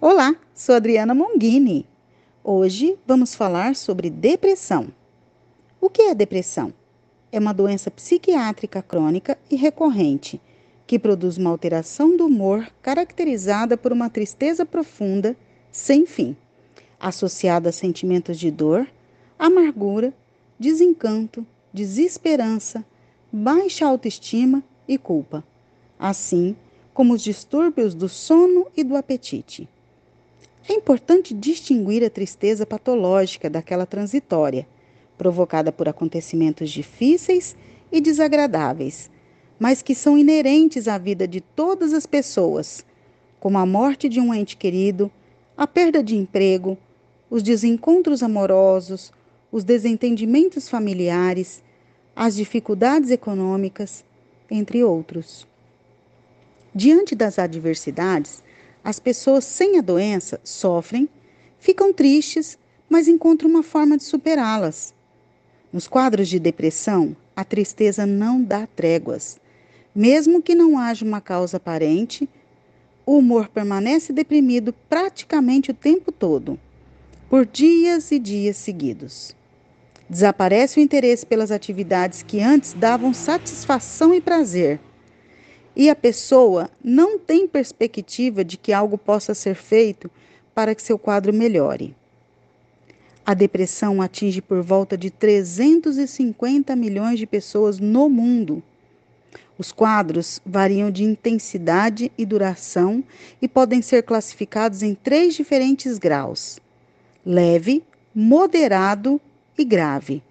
Olá, sou Adriana Monghini. Hoje vamos falar sobre depressão. O que é depressão? É uma doença psiquiátrica crônica e recorrente que produz uma alteração do humor caracterizada por uma tristeza profunda, sem fim, associada a sentimentos de dor, amargura, desencanto, desesperança, baixa autoestima e culpa, assim como os distúrbios do sono e do apetite. É importante distinguir a tristeza patológica daquela transitória, provocada por acontecimentos difíceis e desagradáveis, mas que são inerentes à vida de todas as pessoas, como a morte de um ente querido, a perda de emprego, os desencontros amorosos, os desentendimentos familiares, as dificuldades econômicas, entre outros. Diante das adversidades, as pessoas sem a doença sofrem, ficam tristes, mas encontram uma forma de superá-las. Nos quadros de depressão, a tristeza não dá tréguas. Mesmo que não haja uma causa aparente, o humor permanece deprimido praticamente o tempo todo, por dias e dias seguidos. Desaparece o interesse pelas atividades que antes davam satisfação e prazer, e a pessoa não tem perspectiva de que algo possa ser feito para que seu quadro melhore. A depressão atinge por volta de 350 milhões de pessoas no mundo. Os quadros variam de intensidade e duração e podem ser classificados em 3 diferentes graus: leve, moderado e grave.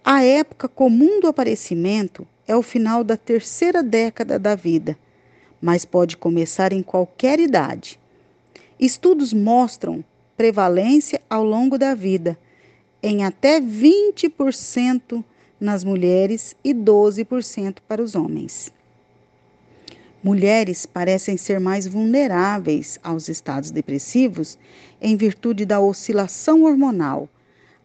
A época comum do aparecimento é o final da terceira década da vida, mas pode começar em qualquer idade. Estudos mostram prevalência ao longo da vida, em até 20% nas mulheres e 12% para os homens. Mulheres parecem ser mais vulneráveis aos estados depressivos em virtude da oscilação hormonal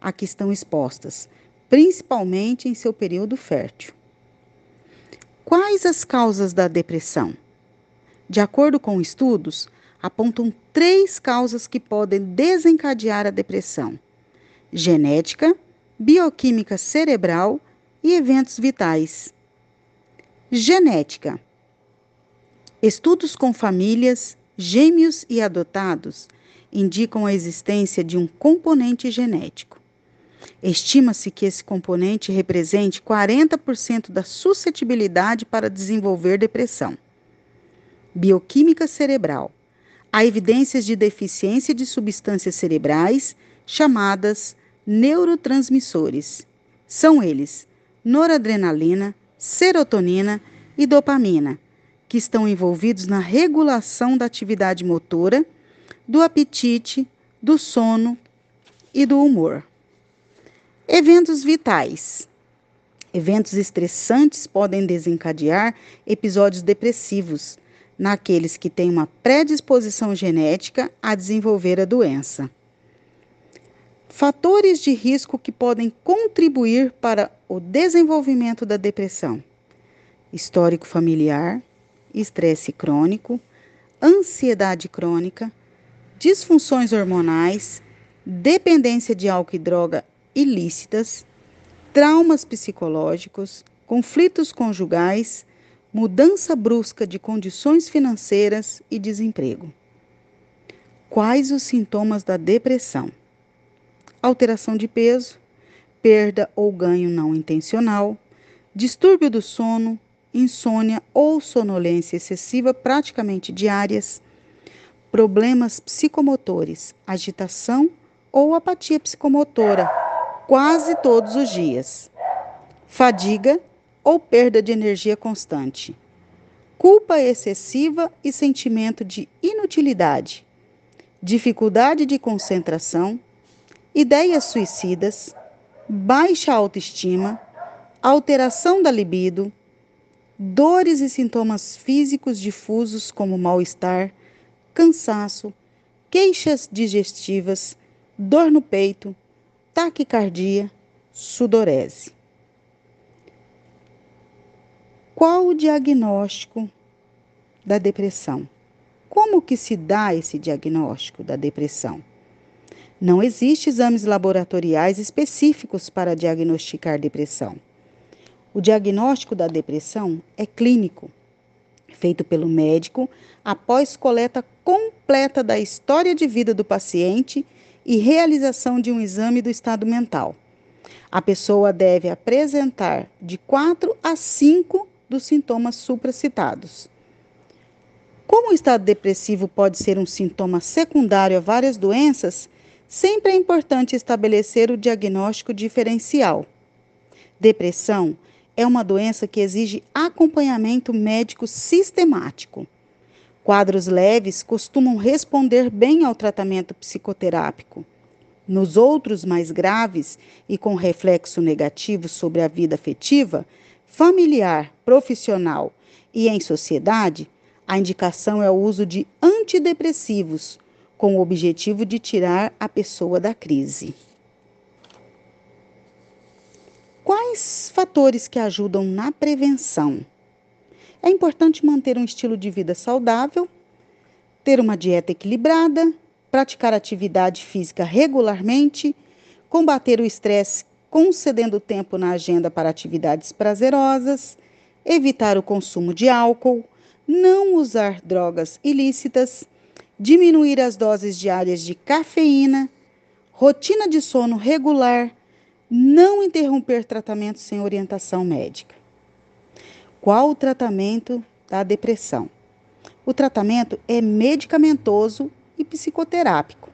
a que estão expostas, principalmente em seu período fértil. Quais as causas da depressão? De acordo com estudos, apontam 3 causas que podem desencadear a depressão: genética, bioquímica cerebral e eventos vitais. Genética. Estudos com famílias, gêmeos e adotados indicam a existência de um componente genético. Estima-se que esse componente represente 40% da suscetibilidade para desenvolver depressão. Bioquímica cerebral. Há evidências de deficiência de substâncias cerebrais chamadas neurotransmissores. São eles noradrenalina, serotonina e dopamina, que estão envolvidos na regulação da atividade motora, do apetite, do sono e do humor. Eventos vitais. Eventos estressantes podem desencadear episódios depressivos naqueles que têm uma predisposição genética a desenvolver a doença. Fatores de risco que podem contribuir para o desenvolvimento da depressão: histórico familiar, estresse crônico, ansiedade crônica, disfunções hormonais, dependência de álcool e droga ilícitas, traumas psicológicos, conflitos conjugais, mudança brusca de condições financeiras e desemprego. Quais os sintomas da depressão? Alteração de peso, perda ou ganho não intencional, distúrbio do sono, insônia ou sonolência excessiva praticamente diárias, problemas psicomotores, agitação ou apatia psicomotora, quase todos os dias, fadiga ou perda de energia constante, culpa excessiva e sentimento de inutilidade, dificuldade de concentração, ideias suicidas, baixa autoestima, alteração da libido, dores e sintomas físicos difusos como mal-estar, cansaço, queixas digestivas, dor no peito, taquicardia, sudorese. Qual o diagnóstico da depressão? como que se dá esse diagnóstico da depressão? Não existem exames laboratoriais específicos para diagnosticar depressão. O diagnóstico da depressão é clínico, feito pelo médico após coleta completa da história de vida do paciente e realização de um exame do estado mental. A pessoa deve apresentar de 4 a 5 dos sintomas supracitados. Como o estado depressivo pode ser um sintoma secundário a várias doenças, sempre é importante estabelecer o diagnóstico diferencial. Depressão é uma doença que exige acompanhamento médico sistemático. Quadros leves costumam responder bem ao tratamento psicoterápico. Nos outros mais graves e com reflexo negativo sobre a vida afetiva, familiar, profissional e em sociedade, a indicação é o uso de antidepressivos, com o objetivo de tirar a pessoa da crise. Quais fatores que ajudam na prevenção? É importante manter um estilo de vida saudável, ter uma dieta equilibrada, praticar atividade física regularmente, combater o estresse concedendo tempo na agenda para atividades prazerosas, evitar o consumo de álcool, não usar drogas ilícitas, diminuir as doses diárias de cafeína, rotina de sono regular, não interromper tratamento sem orientação médica. Qual o tratamento da depressão? O tratamento é medicamentoso e psicoterápico.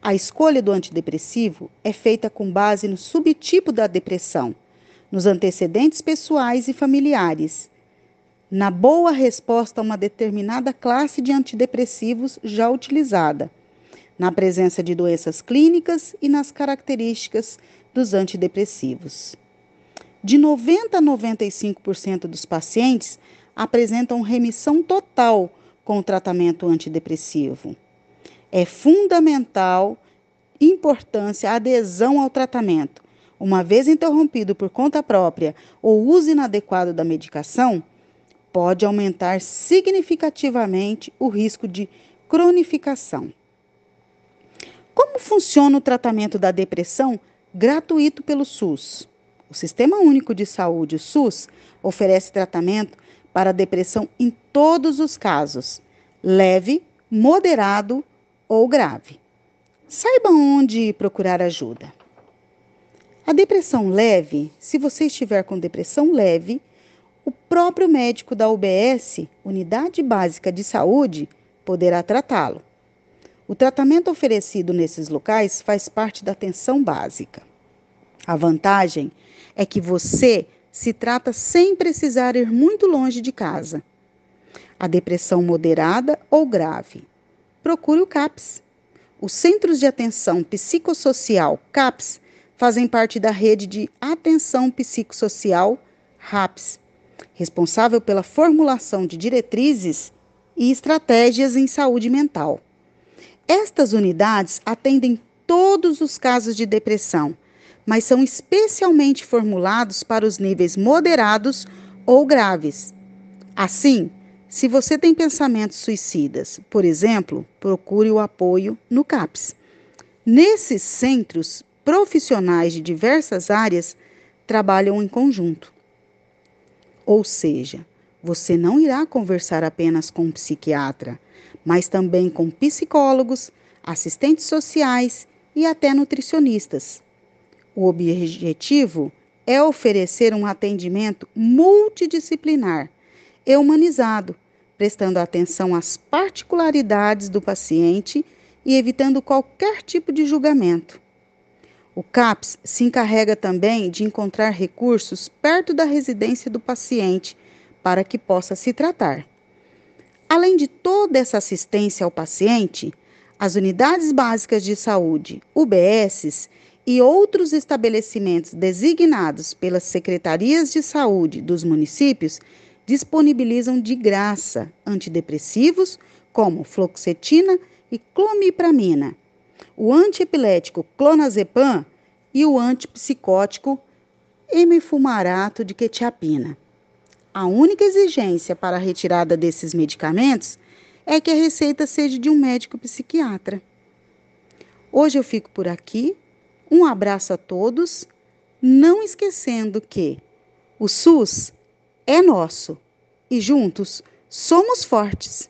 A escolha do antidepressivo é feita com base no subtipo da depressão, nos antecedentes pessoais e familiares, na boa resposta a uma determinada classe de antidepressivos já utilizada, na presença de doenças clínicas e nas características dos antidepressivos. De 90 a 95% dos pacientes apresentam remissão total com o tratamento antidepressivo. É fundamental importância a adesão ao tratamento. Uma vez interrompido por conta própria ou uso inadequado da medicação, pode aumentar significativamente o risco de cronificação. Como funciona o tratamento da depressão gratuito pelo SUS? O Sistema Único de Saúde, o SUS, oferece tratamento para a depressão em todos os casos, leve, moderado ou grave. Saiba onde procurar ajuda. A depressão leve, se você estiver com depressão leve, o próprio médico da UBS, Unidade Básica de Saúde, poderá tratá-lo. O tratamento oferecido nesses locais faz parte da atenção básica. A vantagem é que você se trata sem precisar ir muito longe de casa. A depressão moderada ou grave. Procure o CAPS. Os Centros de Atenção Psicossocial CAPS fazem parte da rede de atenção psicossocial RAPS, responsável pela formulação de diretrizes e estratégias em saúde mental. Estas unidades atendem todos os casos de depressão, mas são especialmente formulados para os níveis moderados ou graves. Assim, se você tem pensamentos suicidas, por exemplo, procure o apoio no CAPS. Nesses centros, profissionais de diversas áreas trabalham em conjunto. Ou seja, você não irá conversar apenas com um psiquiatra, mas também com psicólogos, assistentes sociais e até nutricionistas. O objetivo é oferecer um atendimento multidisciplinar e humanizado, prestando atenção às particularidades do paciente e evitando qualquer tipo de julgamento. O CAPS se encarrega também de encontrar recursos perto da residência do paciente para que possa se tratar. Além de toda essa assistência ao paciente, as unidades básicas de saúde, UBSs, e outros estabelecimentos designados pelas secretarias de saúde dos municípios disponibilizam de graça antidepressivos como fluoxetina e clomipramina, o antiepilético clonazepam e o antipsicótico hemifumarato de quetiapina. A única exigência para a retirada desses medicamentos é que a receita seja de um médico psiquiatra. Hoje eu fico por aqui. Um abraço a todos, não esquecendo que o SUS é nosso e juntos somos fortes.